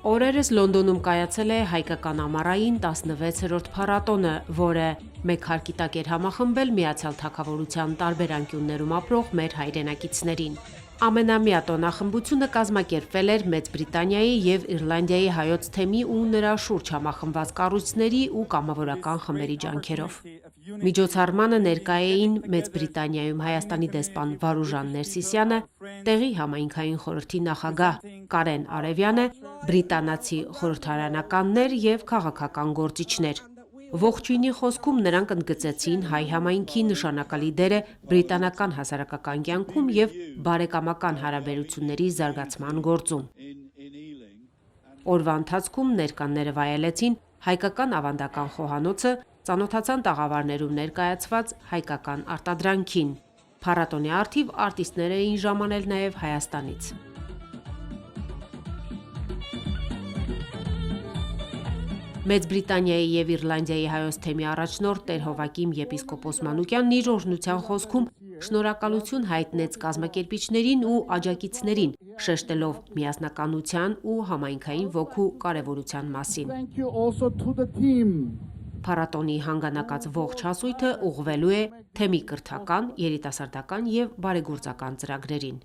Օրերս Լոնդոնում կայացել է հայկական ամառային 16-րդ փառատոնը, որը մեկ հարկի տակ էր համախմբել Միացյալ Թագավորության տարբեր անկյուններում ապրող մեր հայրենակիցներին։ Ամենամյա տոնախմբությունը կազմակերպվել էր Մեծ Բրիտանիայի և Իռլանդիայի հայոց թեմի ու նրա շուրջ համախմբված կառույցների ու կամավորական խմբերի ջանքերով։ Միջոցառմանը ներկա էին Մեծ Բրիտանիայում Հայաստանի դեսպան Վարուժան Ներսիսյանը, տեղի համայնքային խորհրդի նախագահ Կարեն Արևյանը, բրիտանացի խորհրդարանականներ և քաղաքական գործիչներ։ Ողջույնի խոսքում նրանք ընդգծեցին հայ համայնքի նշանակալի դերը բրիտանական հասարակական կյանքում և բարեկամական հարաբերությունների զարգացման գործում։ Օրվա ընթացքում ներկաները վայելեցին հայկական ավանդական խոհանոցը, ծանոթացան տաղավարներում ներկայացված հայկական արտադրանքին։ Փառատոնի առթիվ արտիստներ էին ժամանել նաև Հայաստանից։ Մեծ Բրիտանիայի և Իռլանդիայի հայոց թեմի առաջնորդ տեր-Հովակիմ եպիսկոպոս Մանուկյանն իր օրհնության խոսքում շնորհակալություն հայտնեց կազմակերպիչներին ու աջակիցներին, շեշտելով միասնականության ու համայնքային ոգու կարևորության մասին։ Փառատոնի հանգանակած ողջ հասույթը ուղղվելու է թեմի կրթական, երիտասարդական և բարեգործական ծրագրերին։